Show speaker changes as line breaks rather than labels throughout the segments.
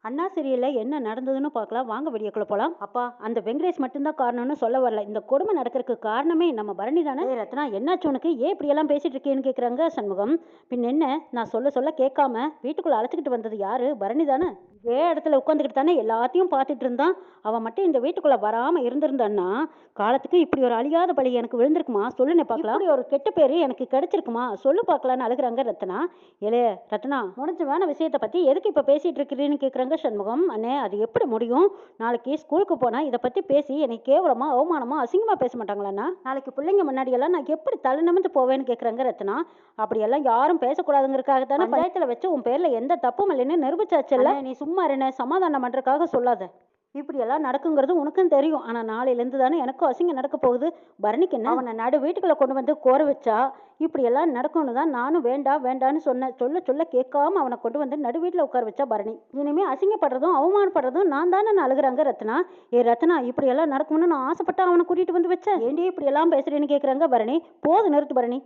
அண்ணா சீரியல்ல என்ன நடந்ததுன்னு பார்க்கலாம் வாங்க வீடியோக்குள்ள போலாம். அப்பா அந்த வெங்கடேஷ் மட்டும்தான் காரணம்னு சொல்ல வரல. இந்த கொடுமை நடக்கிறதுக்கு காரணமே நம்ம பரணி தானே. ரத்னா என்னாச்சு உனக்கு, ஏன் இப்படி எல்லாம் பேசிட்டு இருக்கேன்னு கேக்குறாங்க சண்முகம். பின் என்ன, நான் சொல்ல சொல்ல கேட்காம வீட்டுக்குள்ள அழைச்சிக்கிட்டு வந்தது யாரு, பரணி தானே. இதே இடத்துல உட்காந்துக்கிட்டு தானே எல்லாத்தையும் பார்த்துட்டு இருந்தான். அவன் மட்டும் இந்த வீட்டுக்குள்ள வராம இருந்திருந்தான்னா காலத்துக்கு இப்படி ஒரு அழியாத பழி எனக்கு விழுந்திருக்குமா சொல்லுன்னு பார்க்கலாம். இப்படி ஒரு கெட்ட பேரு எனக்கு கிடைச்சிருக்குமா சொல்லு பார்க்கலான்னு அழுகுறாங்க ரத்னா. ஏலே ரத்னா, முடிஞ்ச வேண விஷயத்தை பத்தி எதுக்கு இப்ப பேசிட்டு இருக்கிறீன்னு கேக்குறாங்க சண்முகம். அண்ணே அது எப்படி முடியும், நாளைக்கு ஸ்கூலுக்கு போனா இதை பத்தி பேசி என்னை கேவலமா அவமானமா அசிங்கமா பேச மாட்டாங்களாண்ணா. நாளைக்கு பிள்ளைங்க முன்னாடி எல்லாம் நான் எப்படி தலை நிமிர்ந்து போவேன்னு கேக்குறாங்க ரத்னா. அப்படியெல்லாம் யாரும் பேசக்கூடாதுங்கிறதுக்காக தானே பஞ்சாயத்துல வச்சு உன் பேர்ல எந்த தப்பும் இல்லைன்னு நிரூபிச்சாச்சல்ல. நீ சும்மா என்ன சமாதானம் பண்றதுக்காக சொல்லாத. இப்படியெல்லாம் நடக்குங்கிறது உனக்கும் தெரியும். ஆனால் நாளையிலேருந்து தானே எனக்கும் அசிங்கம் நடக்க போகுது. பரணிக்கு என்ன, அவனை நடு வீட்டுக்குள்ளே கொண்டு வந்து கோர வச்சா இப்படியெல்லாம் நடக்கும்னு தான் நானும் வேண்டாம் வேண்டான்னு சொன்னேன். சொல்ல சொல்ல கேட்காம அவனை கொண்டு வந்து நடு வீட்டில் உட்கார வச்சா பரணி. இனிமேல் அசிங்கப்படுறதும் அவமானப்படுறதும் நான் தானே அழுகுறாங்க ரத்னா. ரத்னா இப்படியெல்லாம் நடக்கும்னு நான் ஆசைப்பட்டா அவனை கூட்டிகிட்டு வந்து வச்சேன். ஏண்டி இப்படியெல்லாம் பேசுறேன்னு கேட்குறாங்க பரணி. போது நிறுத்து பரணி.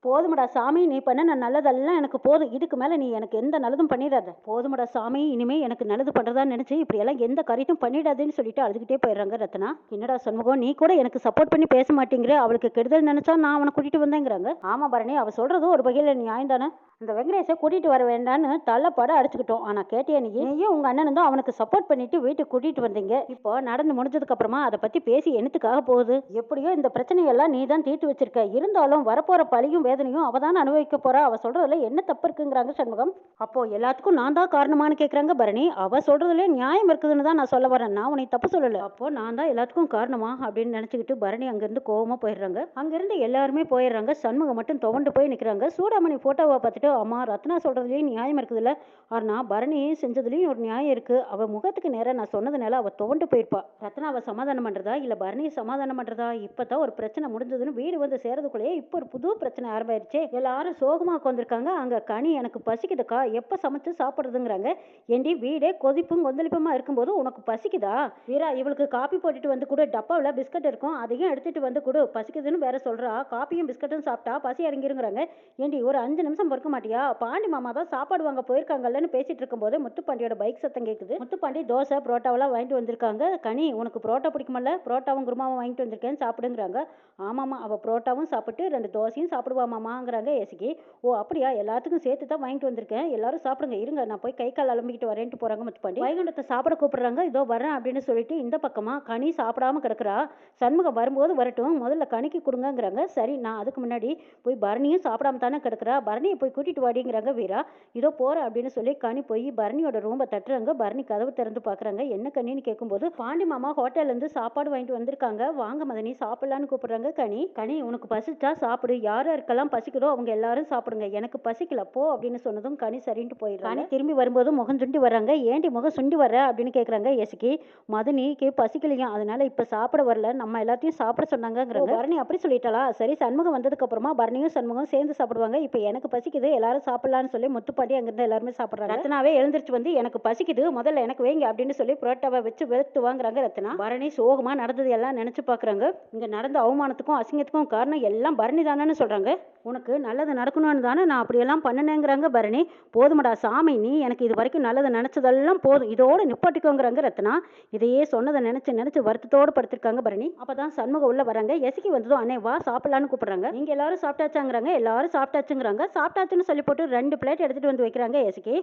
போதுமடா சாமி, நீ பண்ண நான் நல்லதெல்லாம் எனக்கு போதும். இதுக்கு மேலே நீ எனக்கு எந்த நல்லதும் பண்ணிடாத. போதுமடா சாமி, இனிமே எனக்கு நல்லது பண்ணுறதா நினச்சி இப்படியெல்லாம் எந்த காரியத்தையும் பண்ணிடாதுன்னு சொல்லிட்டு அழுதுகிட்டே போயிடுறாங்க ரத்னா. என்னடா சண்முகம், நீ கூட எனக்கு சப்போர்ட் பண்ணி பேச மாட்டேங்கிற. அவளுக்கு கெடுதல் நினச்சா நான் அவனை கூட்டிகிட்டு வந்தேங்கிறாங்க. ஆமாம் பரணி, அவள் சொல்கிறதும் ஒரு வகையில் நியாயம் தானே. அந்த வெங்கடேஷை கூட்டிகிட்டு வர வேண்டான்னு தள்ளப்பாட அடிச்சுக்கிட்டோம். ஆனால் கேட்டியா நீயும் உங்கள் அண்ணனும் தான் அவனுக்கு சப்போர்ட் பண்ணிட்டு வீட்டுக்கு கூட்டிகிட்டு வந்தீங்க. இப்போ நடந்து முடிஞ்சதுக்கு அப்புறமா அதை பற்றி பேசி என்னத்துக்காக போகுது. எப்படியோ இந்த பிரச்சனையெல்லாம் நீ தான் தீர்த்து வச்சிருக்க. இருந்தாலும் வரப்போகிற பழியும் வேதனையும் அவ தான் அனுபவிக்க போறா. அவ சொல்றதுல என்ன தப்பு இருக்குங்கிறாங்க சண்முகம். அப்போ எல்லாத்துக்கும் நான் தான் காரணமானு கேட்குறாங்க பரணி. அவ சொல்றதுல நியாயம் இருக்குதுன்னு தான் நான் சொல்ல வரேன். நான் உன்னை தப்பு சொல்லல. அப்போ நான் தான் எல்லாத்துக்கும் காரணமா அப்படின்னு நினைச்சுக்கிட்டு பரணி அங்கிருந்து கோவமா போயிடுறாங்க. அங்கிருந்து எல்லாருமே போயிடுறாங்க. சண்முகம் மட்டும் துவண்டு போய் நிற்கிறாங்க. சூடாமணி போட்டோவை பார்த்துட்டு, அம்மா ரத்னா சொல்றதுலயும் நியாயம் இருக்குதுல்ல, ஆனா பரணி செஞ்சதுலயும் ஒரு நியாயம் இருக்கு. அவ முகத்துக்கு நேரம் நான் சொன்னதுனால அவ துவண்டு போயிருப்பா. ரத்னா அவ சமாதானம் பண்றதா இல்ல பரணியை சமாதானம் பண்றதா? இப்பதான் ஒரு பிரச்சனை முடிஞ்சதுன்னு வீடு வந்து சேர்றதுக்குள்ளேயே இப்போ ஒரு புது பிரச்சனை ஆரம்பிச்சு எல்லாரும் சோகமா உட்காந்துருக்காங்க. அங்க கனி எனக்கு பசிக்குதுக்கா, எப்ப சமைச்சு சாப்பிடுறதுங்கிறாங்க. ஏண்டி வீடே கொதிப்பும் கொந்தளிப்புமா இருக்கும்போது உனக்கு பசிக்குதா? வீரா இவளுக்கு காப்பி போட்டுட்டு வந்து கொடு, டப்பாவில் பிஸ்கட் இருக்கும் அதையும் எடுத்துட்டு வந்து கொடு, பசிக்குதுன்னு வேற சொல்றா. காப்பியும் பிஸ்கட்டும் சாப்பிட்டா பசி இறங்கிருங்கிறாங்க. ஏண்டி ஒரு 5 நிமிஷம் பொறுக்க மாட்டியா? பாண்டி மாமா தான் சாப்பாடு வாங்க போயிருக்காங்கல்லன்னு பேசிட்டு இருக்கும்போது முத்துப்பாண்டியோட பைக் சத்தம் கேட்குது. முத்துப்பாண்டி தோசை புரோட்டாவெல்லாம் வாங்கிட்டு வந்திருக்காங்க. கனி உனக்கு புரோட்டா பிடிக்குமல்ல, புரோட்டாவும் குருமாவும் வாங்கிட்டு வந்திருக்கேன் சாப்பிடுங்கிறாங்க. ஆமாம்மா, அவள் புரோட்டாவும் சாப்பிட்டு 2 தோசையும் சாப்பிடுவா மாமாங்கிறாங்க ஏசிக்கு. ஓ அப்படியா, எல்லாத்துக்கும் சேர்த்து தான் வாங்கிட்டு வந்திருக்கேன், எல்லாரும் சாப்பிடுங்க, இருங்க நான் போய் கை கால் அலம்பிக்கிட்டு வரேன்ட்டு போகிறாங்க முத்துப்பாண்டி. வைகுண்டத்தை சாப்பிட கூப்பிடுறாங்க. இதோ வரேன் அப்படின்னு சொல்லிட்டு இந்த பக்கமாக கனி சாப்பிடாம கிடக்குறா. சண்முகம் வரும்போது வரட்டும், முதல்ல கனிக்கு கொடுங்கங்கிறாங்க. சரி, நான் அதுக்கு முன்னாடி போய் பரணியும் சாப்பிடாம தானே கிடக்குறா, பரணியை போய் கூட்டிட்டு வாடிங்கிறாங்க வீரா. இதோ போகிறேன் அப்படின்னு சொல்லி கனி போய் பரணியோட ரூமை தட்டுறாங்க. பரணி கதவு திறந்து பார்க்குறாங்க. என்ன கனின்னு கேட்கும்போது, பாண்டி மாமா ஹோட்டல்லேருந்து சாப்பாடு வாங்கிட்டு வந்திருக்காங்க, வாங்க மதனி சாப்பிடலான்னு கூப்பிடுறாங்க. கனி கனி உனக்கு பசிச்சா சாப்பிடு, யார் யாருக்கெல்லாம் பசிக்குதோ அவங்க எல்லாரும் சாப்பிடுங்க, எனக்கு பசிக்கல போ அப்படின்னு சொன்னதும் கனி சரின்ட்டு போயிடுறாங்க. கனி திரும்பி வரும்போது முகம் சுண்டி வர்றாங்க. ஏண்டி முகம் சுண்டி வர்ற அப்படின்னு கேட்குறாங்க எசிக்கு. மதனிக்கு பசிக்கலையும், அதனால இப்போ சாப்பிட வரல, நம்ம எல்லாத்தையும் சாப்பிட சொன்னாங்கிறாங்க. பரணி அப்படி சொல்லிட்டாளா? சரி, சண்முகம் வந்ததுக்கு அப்புறமா பரணியும் சண்முகம் சேர்ந்து சாப்பிடுவாங்க. இப்போ எனக்கு பசிக்குது, எல்லாரும் சாப்பிடலான்னு சொல்லி முத்துப்பாண்டி அங்கிருந்து எல்லாருமே சாப்பிட்றாங்க. ரத்னாவே எழுந்திரிச்சு வந்து எனக்கு பசிக்குது, முதல்ல எனக்கு வைங்க அப்படின்னு சொல்லி புரோட்டாவை வச்சு வெளுத்து வாங்குறாங்க ரத்னா. பரணி சோகமா நடந்தது எல்லாம் நினைச்சு பாக்குறாங்க. இங்க நடந்த அவமானத்துக்கும் அசிங்கத்துக்கும் காரணம் எல்லாம் பரணி தானேன்னு சொல்றாங்க. உனக்கு நல்லது நடக்கணும்னு தானே நான் அப்படியெல்லாம் பண்ணனேங்கிறாங்க பரணி. போதுமடா சாமி, நீ எனக்கு இது வரைக்கும் நல்லது நினைச்சதெல்லாம் போதும், இதோட நிப்பாட்டிக்கோங்கிறாங்க ரத்னா. இதையே சொன்னதை நினைச்சு நினைச்சு வருத்தத்தோடு படுத்திருக்காங்க பரணி. அப்பதான் சண்முகம் உள்ள வராங்க. எசிக்கு வந்ததும் அண்ணே வா சாப்பிடலான்னு கூப்பிடுறாங்க. நீங்க எல்லாரும் சாப்பிட்டாச்சாங்கிறாங்க. எல்லாரும் சாப்பிட்டாச்சுங்கிறாங்க. சாப்பிட்டாச்சுன்னு சொல்லி போட்டு 2 பிளேட் எடுத்துட்டு வந்து வைக்கிறாங்க எசிக்கு.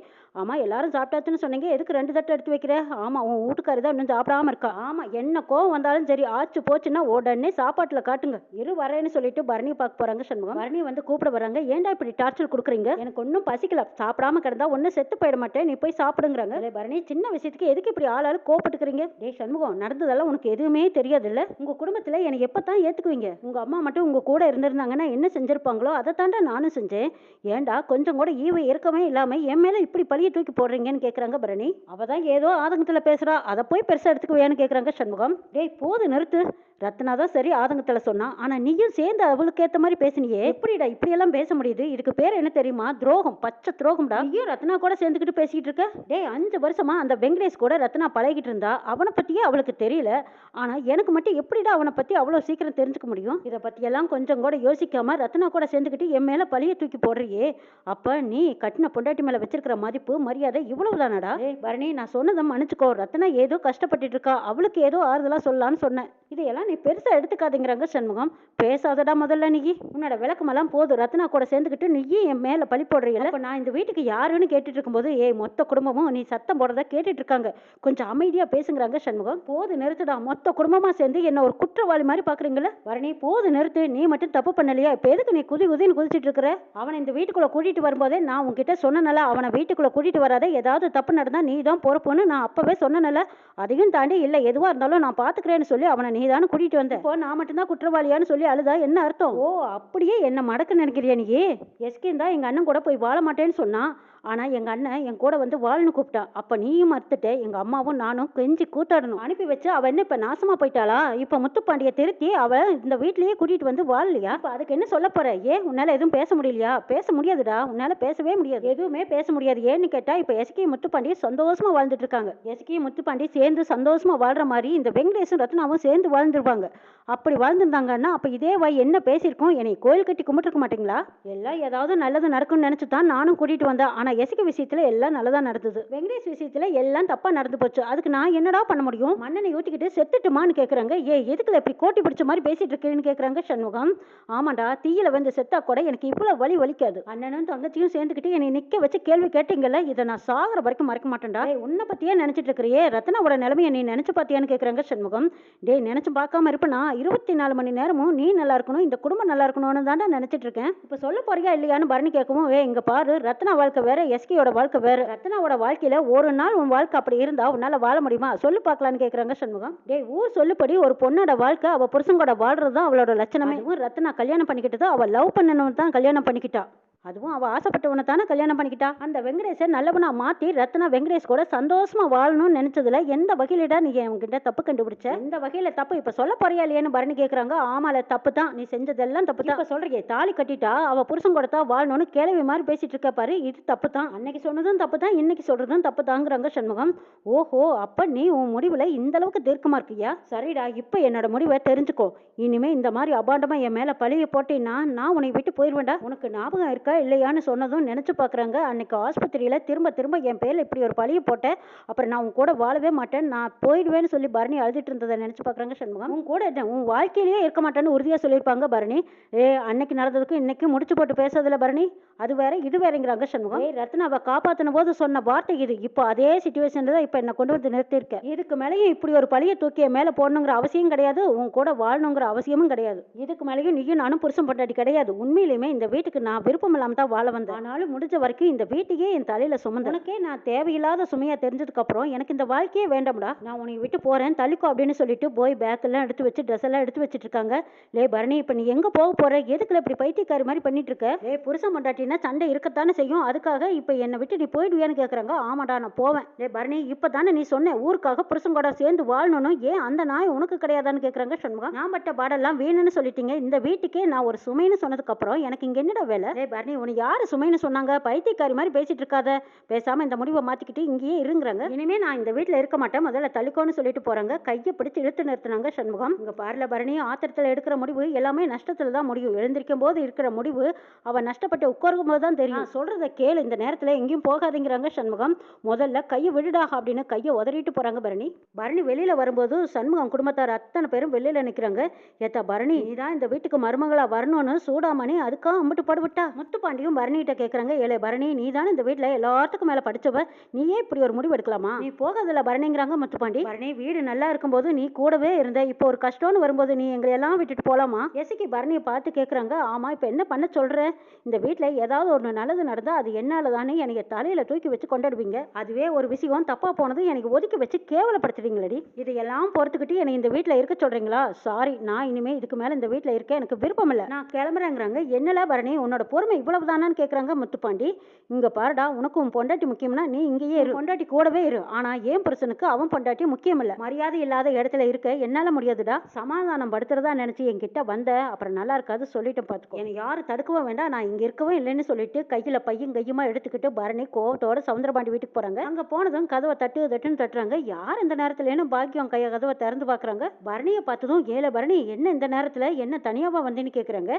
ஆமா, எல்லாரும் சாப்பிட்டாச்சுன்னு சொன்னீங்க, எதுக்கு 2 தட்டு எடுத்து வைக்கிற? ஆமா, உன் வீட்டுக்காரி தான் இன்னும் சாப்பிடாம இருக்கா. ஆமா, என்ன கோவம் வந்தாலும் சரி, ஆச்சு போச்சுன்னா உடனே சாப்பாட்டுல காட்டுங்க, இரு வரேன்னு சொல்லிட்டு பரணி பார்க்க போறாங்க சண்முகம். பரணி வந்து கூப்பிட வராங்க. ஏன்டா இப்படி டார்ச்சர் கொடுக்குறீங்க, எனக்கு ஒன்றும் பசிக்கல, சாப்பிடாம கிடந்தா ஒன்னும் செத்து போயிட மாட்டேன், நீ போய் சாப்பிடுங்கிறாங்க. பரணி சின்ன விஷயத்துக்கு எதுக்கு இப்படி ஆளாளு கோபப்பட்டுக்கிறீங்க? டேய் சண்முகம், நடந்ததெல்லாம் உனக்கு எதுவுமே தெரியாது இல்ல? உங்க குடும்பத்துல என்னை எப்பதான் ஏத்துக்குவீங்க? உங்க அம்மா மட்டும் உங்க கூட இருந்திருந்தாங்கன்னா என்ன செஞ்சிருப்பாங்களோ அதை தாண்டா நானும் செஞ்சேன். ஏன்டா கொஞ்சம் கூட ஈவை இருக்கவே இல்லாம என் மேல இப்படி பழிய தூக்கி போடுறீங்கன்னு கேக்குறாங்க பரணி. அவதான் ஏதோ ஆதங்கத்துல பேசுறா, அதை போய் பெருசா எடுத்துக்குவேன்னு கேக்குறாங்க சண்முகம். டேய் போது நிறுத்து. ரத்னா தான் சரி ஆதங்கத்துல சொன்னா, ஆனா நீயும் சேர்ந்து அவளுக்கு ஏத்த மாதிரி பேசினியே, எப்படிடா இப்படியெல்லாம் பேச முடியுது? இதுக்கு பேர் என்ன தெரியுமா? துரோகம், பச்சை துரோகம்டா. நீயும் ரத்னா கூட சேர்ந்துக்கிட்டு பேசிக்கிட்டு இருக்க. டேய் 5 வருஷமா அந்த வெங்கடேஷ் கூட ரத்னா பழகிட்டு இருந்தா, அவனை பத்தியே அவளுக்கு தெரியல. ஆனா எனக்கு மட்டும் எப்படிடா அவனை பத்தி அவ்வளவு சீக்கிரம் தெரிஞ்சுக்க முடியும்? இதை பத்தியெல்லாம் கொஞ்சம் கூட யோசிக்காம ரத்னா கூட சேர்ந்துக்கிட்டு என் மேல பழிய தூக்கி போடுறியே. அப்ப நீ கட்டின பொண்டாட்டி மேல வச்சிருக்கிற மதிப்பு மரியாதை இவ்வளவுதானடா? பரணி, நான் சொன்னதை மன்னிச்சுக்கோ. ரத்னா ஏதோ கஷ்டப்பட்டுட்டு இருக்கா, அவளுக்கு ஏதோ ஆறுதலா சொல்லலான்னு சொன்னேன். இதையெல்லாம் நீ பெருசா எடுத்துக்காதீங்கிறாங்க சண்முகம். பேசாதடா முதல்ல. நீ உன்னோட விளக்கமெல்லாம் போதும். ரத்னா கூட சேர்ந்துக்கிட்டு நீயே என் மேல பழி போடுறீங்க. இப்ப நான் இந்த வீட்டுக்கு யாருன்னு கேட்டுட்டு இருக்கும்போது மொத்த குடும்பமும் நீ சத்தம் போடுறத கேட்டுட்டு இருக்காங்க. கொஞ்சம் அமைதியா பேசுங்கிறாங்க சண்முகம். போது நிறுத்துடா. மொத்த குடும்பமா சேர்ந்து என்ன ஒரு குற்றவாளி மாதிரி பாக்குறீங்களா? வரணி, போது நிறுத்து. நீ மட்டும் தப்பு பண்ணலையா? இப்ப எதுக்கு நீ குதின்னு குதிச்சிட்டு இருக்கிற? அவனை இந்த வீட்டுக்குள்ள கூட்டிட்டு வரும்போதே நான் உன்கிட்ட சொன்னனால அவனை வீட்டுக்குள்ள கூட்டிட்டு வராத. ஏதாவது தப்பு நடந்தா நீ தான் பொறுப்புன்னு நான் அப்பவே சொன்னனால. அதையும் தாண்டி இல்ல எதுவா இருந்தாலும் நான் பாத்துக்கிறேன்னு சொல்லி அவனை நீ தானே கூட்டிட்டு வந்த. இப்போ நான் மட்டும்தான் குற்றவாளியான்னு சொல்லி அழுதா என்ன அர்த்தம்? ஓ, அப்படியே என்ன மடக்க நினைக்கிறியா நீ? எஸ்கே தான் எங்க அண்ணன் கூட போய் வாழ மாட்டேன்னு சொன்னா. ஆனா எங்க அண்ணன் என் கூட வந்து வாழ்னு கூப்பிட்டான். அப்ப நீயும் மறுத்துட்டு எங்க அம்மாவும் நானும் கெஞ்சி கூத்தாடணும். அனுப்பி வச்சு அவ என்ன இப்ப நாசமா போயிட்டாளா? இப்ப முத்துப்பாண்டிய திருத்தி அவ இந்த வீட்லயே கூட்டிட்டு வந்து வாழலையா? இப்ப அதுக்கு என்ன சொல்ல போற? உன்னால எதுவும் பேச முடியலையா? பேச முடியாதுடா. உன்னால பேசவே முடியாது. எதுவுமே பேச முடியாது. ஏன்னு கேட்டா இப்ப எஸ்கே முத்துப்பாண்டி சந்தோஷமா வாழ்ந்துட்டு இருக்காங்க. எஸ்கே முத்துப்பாண்டி சேர்ந்து சந்தோஷமா வாழ்ற மாதிரி இந்த வெங்கடேஷும் ரத்னாவும் சேர்ந்து வாழ்ந்துருவாங்க. அப்படி வாழ்ந்துருந்தாங்கன்னா அப்ப இதே வாய் என்ன பேசியிருக்கோம்? என்னை கோயில் கட்டி கும்பிட்டுருக்க மாட்டீங்களா? எல்லாம் ஏதாவது நல்லது நடக்கும்னு நினைச்சு தான் நானும் கூட்டிட்டு வந்தேன். ஆனா எஸ்கே விஷயத்துல எல்லாம் நல்லதா நடந்தது. வெங்கடேஷ் விஷயத்துல எல்லாம் தப்பா நடந்து போச்சு. அதுக்கு நான் என்னடா பண்ண முடியும்? மண்ணனை ஊத்திக்கிட்டு செத்துட்டுமான்னு கேக்குறாங்க. எதுக்குல இப்படி கோட்டி பிடிச்ச மாதிரி பேசிட்டு இருக்கேன்னு கேக்குறாங்க சண்முகம். ஆமாண்டா, தீயில வந்து செத்தா கூட எனக்கு இவ்வளவு வலிக்காது. அண்ணனும் தங்கச்சியும் சேர்ந்துக்கிட்டு என்னை நிக்க வச்சு கேள்வி கேட்டீங்கல்ல, இதை நான் சாகுற வரைக்கும் மறக்க மாட்டேன்டா. உன்னை பத்தியே நினைச்சிட்டு இருக்கிறியே, ரத்னாவோட நிலைமையை நீ நினைச்சு பாத்தியான்னு கேக்குறாங்க சண்முகம். நினைச்சு பார்க்காம இருப்பேனா? 24 மணி நேரமும் நீ நல்லா இருக்கணும், இந்த குடும்பம் நல்லா இருக்கணும்னு தாண்டா நினைச்சிட்டு இருக்கேன். இப்ப சொல்ல போறியா இல்லையான்னு பரணி கேட்கவும், இங்க பாரு, ரத்னா வாழ்க்கை வேற, எஸ்கேயோட வாழ்க்கை வேற. ரத்னாவோட வாழ்க்கையில ஒரு நாள் உன் வாழ்க்கை அப்படி இருந்தா உன்னால வாழ முடியுமா? சொல்லு பார்க்கலான்னு கேக்குறாங்க சண்முகம். ஊர் சொல்லுப்படி ஒரு பொண்ணோட வாழ்க்கை அவ புருஷங்கோட வாழ்றதுதான் அவளோட லட்சணமே. ரத்னா கல்யாணம் பண்ணிக்கிட்டது அவ லவ் பண்ணணும் தான் கல்யாணம் பண்ணிக்கிட்டா. அதுவும் அவ ஆசைப்பட்டவனை தானே கல்யாணம் பண்ணிக்கிட்டா. அந்த வெங்கடேஷை நல்லவனா மாத்தி ரத்னா வெங்கடேஷ் கூட சந்தோஷமா வாழணும்னு நினைச்சதுல எந்த வகையிலடா நீ என்கிட்ட தப்பு கண்டுபிடிச்ச? எந்த வகையில தப்பு? இப்ப சொல்ல போறியா இல்லையான்னு பரணி கேக்குறாங்க. ஆமால, தப்பு தான். நீ செஞ்சதெல்லாம் தப்பு தான். இப்ப சொல்றியே, தாலி கட்டிட்டா அவ புருஷன் கூட தான் வாழணும்னு கேள்வி மாதிரி பேசிட்டு இருக்க பாரு, இது தப்பு தான். அன்னைக்கு சொன்னதும் தப்பு தான், இன்னைக்கு சொல்றதும் தப்பு தாங்கிறாங்க சண்முகம். ஓஹோ, அப்ப நீ உன் முடிவுல இந்த அளவுக்கு தீர்க்கமா இருக்கியா? சரிடா, இப்ப என்னோட முடிவை தெரிஞ்சுக்கோ. இனிமே இந்த மாதிரி அபாண்டமா என் மேல பழிய போட்டீன்னா நான் உன்னை விட்டு போயிருவேண்டா. உனக்கு ஞாபகம் இருக்கா இல்லையான்னு சொன்னதும் நினைச்சு பாக்குறாங்க. அன்னைக்கு ஆஸ்பத்திரியில திரும்ப திரும்ப என் பேர்ல இப்படி ஒரு பழிய போட்டேன், அப்புறம் நான் உன் கூட வாழவே மாட்டேன், நான் போயிடுவேன்னு சொல்லி பரணி அழுதுட்டு இருந்ததை நினைச்சு பாக்குறாங்க சண்முகம். உன் கூட உன் வாழ்க்கையிலேயே இருக்க மாட்டேன்னு உறுதியா சொல்லியிருப்பாங்க பரணி. அன்னைக்கு நடந்ததுக்கும் இன்னைக்கு முடிச்சு போட்டு பேசுறதுல பரணி, அது வேற இது வேறங்கிறாங்க சண்முகம். ரத்னாவை காப்பாத்தின போது சொன்ன வார்த்தை இது. இப்போ அதே சிச்சுவேஷன்ல தான் இப்ப என்ன கொண்டு வந்து நிறுத்திருக்கேன். இதுக்கு மேலேயும் இப்படி ஒரு பழிய தூக்கிய மேல போடணுங்கிற அவசியம் கிடையாது, உன் கூட வாழணுங்கிற அவசியமும் கிடையாது. இதுக்கு மேலேயும் நீயும் நானும் புருஷன் பொண்டாட்டி கிடையாது. உண்மையிலுமே இந்த வீட்டுக்கு நான் விருப்பம் இல்லாம தான் வாழ வந்தேன். ஆனாலும் முடிஞ்ச வரைக்கும் இந்த வீட்டையே என் தலையில சுமந்து உனக்கே நான் தேவையில்லாத சுமையா தெரிஞ்சதுக்கு அப்புறம் எனக்கு இந்த வாழ்க்கையே வேண்டாம்டா, நான் உன்னை விட்டு போறேன், தள்ளிக்கோ அப்படின்னு சொல்லிட்டு போய் பேக் எல்லாம் எடுத்து வச்சு ட்ரெஸ் எல்லாம் எடுத்து வச்சிட்டு இருக்காங்க. பரணி, இப்ப நீ எங்க போக போற? எதுக்குல இப்படி பைத்தியக்காரி மாதிரி பண்ணிட்டு இருக்க? புருஷன் பொண்டாட்டினா சண்டை இருக்கத்தானே செய்யும், அதுக்காக இப்ப என்னை விட்டு நீ போயிடுவியான்னு கேக்குறாங்க. ஆமாடா, நான் போவேன். பரணி, இப்பதானே நீ சொன்ன ஊருக்காக புருஷன் கூட சேர்ந்து வாழணும், அந்த நாய் உனக்கு கிடையாதான்னு கேக்குறாங்க சண்முகம். நான் பட்ட பாடெல்லாம் வேணும்னு சொல்லிட்டீங்க, இந்த வீட்டுக்கே நான் ஒரு சுமைன்னு சொன்னதுக்கு அப்புறம் எனக்கு இங்க என்னடா வேலை? பரணி, உனக்கு யாரு சுமைன்னு சொன்னாங்க? பைத்தியக்காரி மாதிரி பேசிட்டு இருக்காத, பேசாம இந்த முடிவை மாத்திக்கிட்டு இங்கேயே இருங்கிறாங்க. இனிமே நான் இந்த வீட்டுல இருக்க மாட்டேன், முதல்ல தள்ளிக்கோன்னு சொல்லிட்டு போறாங்க. கையை பிடிச்சு இழுத்து நிறுத்தினாங்க சண்முகம். இங்க பாருல பரணி, ஆத்திரத்துல எடுக்கிற முடிவு எல்லாமே நஷ்டத்துல தான் முடியும். எழுந்திருக்கும் போது இருக்கிற முடிவு அவ நஷ்டப்பட்டு உட்காரும் போது தான் தெரியும். சொல்றத கேளு, இந்த நேரத்துல எங்கேயும் போகாதீங்கிறாங்க சண்முகம். முதல்ல கையை விடுடா அப்படின்னு கையை உதறிட்டு போறாங்க பரணி. பரணி வெளியில வரும்போது சண்முகம் குடும்பத்தார் அத்தனை பேரும் வெளியில நிக்கிறாங்க. ஏத்தா பரணி, நீதான் இந்த வீட்டுக்கு மருமகளா வரணும்னு சூடாமணி அதுக்காக அம்பிட்டு படுவிட்டா. முத்துப்பாண்டியும் பரணிகிட்ட கேக்குறாங்க. பரணி, நீ தானே இந்த வீட்டுல எல்லாத்துக்கும் மேல படிச்சவ, நீயே இப்படி ஒரு முடிவு எடுக்கலாமா? நீ போகாதல பரணிங்கிறாங்க முத்துப்பாண்டி. பரணி, வீடு நல்லா இருக்கும்போது நீ கூடவே இருந்த, இப்போ ஒரு கஷ்டம்னு வரும்போது நீ எங்களை எல்லாம் விட்டுட்டு போலாமா? எசிக்கு பரணியை பார்த்து கேக்குறாங்க. ஆமா, இப்ப என்ன பண்ண சொல்ற? இந்த வீட்டுல ஏதாவது ஒரு நல்லது நடந்தா அது என்னால தானே எனக்கு தலையில தூக்கி வச்சு கொண்டாடுவீங்க. அதுவே ஒரு விஷயம் தப்பா போனது எனக்கு ஒதுக்கி வச்சு கேவலப்படுத்துறீங்களடி. இதையெல்லாம் பொறுத்துக்கிட்டு என்னை இந்த வீட்டுல இருக்க சொல்றீங்களா? சாரி, நான் இனிமே இதுக்கு மேல இந்த வீட்டுல இருக்க எனக்கு விருப்பம் இல்ல, நான் கிளம்புறேங்கிறாங்க. என்னல பரணி, உன்னோட பொறுமை இவ்வளவு அவ்வளவுதானான்னு கேட்குறாங்க முத்துப்பாண்டி. இங்கே பாருடா, உனக்கு உன் பொண்டாட்டி முக்கியம்னா நீ இங்கேயே இரு, பொண்டாட்டி கூடவே இரு. ஆனால் ஏன் புருஷனுக்கு அவன் பொண்டாட்டி முக்கியம் இல்லை. மரியாதை இல்லாத இடத்துல இருக்க என்னால் முடியாதுடா. சமாதானம் படுத்துறதா நினச்சி என்கிட்ட வந்த அப்புறம் நல்லா இருக்காது சொல்லிட்டு பார்த்துக்கோ. என்னை யாரும் தடுக்கவும் வேண்டாம், நான் இங்கே இருக்கவும் இல்லைன்னு சொல்லிட்டு கையில் பையும் கையுமா எடுத்துக்கிட்டு பரணி கோவத்தோட சவுந்தரபாண்டி வீட்டுக்கு போகிறாங்க. அங்கே போனதும் கதவை தட்டுன்னு தட்டுறாங்க. யார் இந்த நேரத்துலன்னு பாக்கியம் கதவை திறந்து பார்க்குறாங்க. பரணியை பார்த்ததும் ஏழை பரணி, என்ன இந்த நேரத்தில் என்ன தனியாவா வந்தேன்னு கேட்குறாங்க.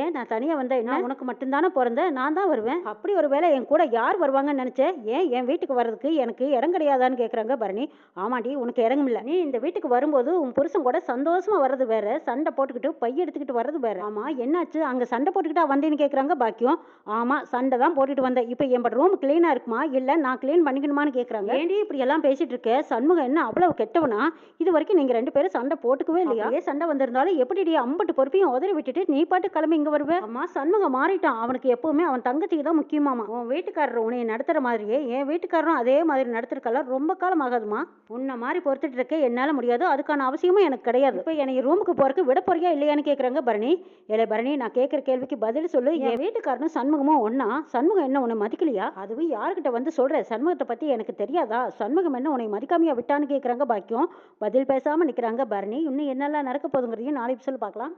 ஏன் நான் தனியாக வந்தேன், என்ன உனக்கு மட்டும்தானே பிறந்தேன், நான் தான் வருவேன். அப்படி ஒரு வேளை என் கூட யார் வருவாங்கன்னு நினச்சேன். ஏன் என் வீட்டுக்கு வர்றதுக்கு எனக்கு இடம் கிடையாதான்னு கேட்குறாங்க பரணி. ஆமாடி, உனக்கு இடம் இல்லை. நீ இந்த வீட்டுக்கு வரும்போது உன் புருஷன் கூட சந்தோஷமா வர்றது வேற, சண்டை போட்டுக்கிட்டு பைய எடுத்துக்கிட்டு வர்றது வேற. ஆமா, என்னாச்சு, அங்கே சண்டை போட்டுக்கிட்டா வந்தேன்னு கேட்குறாங்க பாக்கியம். ஆமா, சண்டை தான் போட்டுட்டு வந்தேன். இப்போ என் ரூம் கிளீனாக இருக்குமா இல்லை நான் கிளீன் பண்ணிக்கணுமான்னு கேட்குறாங்க. ஏண்டி இப்படி எல்லாம் பேசிட்டு இருக்க, சண்முகம் என்ன அவ்வளவு கெட்டவனா? இது வரைக்கும் நீங்கள் 2 பேரும் சண்டை போட்டுக்கவே இல்லையா? சண்டை வந்திருந்தாலும் எப்படி அம்பட்டு பொறுப்பையும் உதறி விட்டுட்டு நீ பாட்டு கிளம்பி இங்கே வருவேன். அம்மா, சண்முகம் மாறிட்டான். அவனுக்கு எப்பவுமே அவன் தங்கச்சிக்கு தான் முக்கியமாமா. உன் வீட்டுக்காரர் உன்னை நடத்துற மாதிரியே என் வீட்டுக்காரரும் அதே மாதிரி நடத்துறதுக்கெல்லாம் ரொம்ப காலம் ஆகாதுமா. உன்னை மாதிரி பொறுத்துட்டு இருக்க என்னால் முடியாது, அதுக்கான அவசியமும் எனக்கு கிடையாது. இப்போ என்னை ரூமுக்கு போறதுக்கு விட போறியா இல்லையான்னு கேட்குறாங்க பரணி. ஏலே பரணி, நான் கேட்குற கேள்விக்கு பதில் சொல்லு. என் வீட்டுக்காரனும் சண்முகமும் ஒன்னா? சண்முகம் என்ன உன்னை மதிக்கலையா? அதுவும் யாருக்கிட்ட வந்து சொல்ற? சண்முகத்தை பற்றி எனக்கு தெரியாதா? சண்முகம் என்ன உன்னை மதிக்காமையா விட்டான்னு கேட்குறாங்க பாக்கியம். பதில் பேசாமல் நிற்கிறாங்க பரணி. இன்னும் என்னெல்லாம் நடக்க போதுங்கிறதையும் நாளை எபிசோட் பார்க்கலாம்.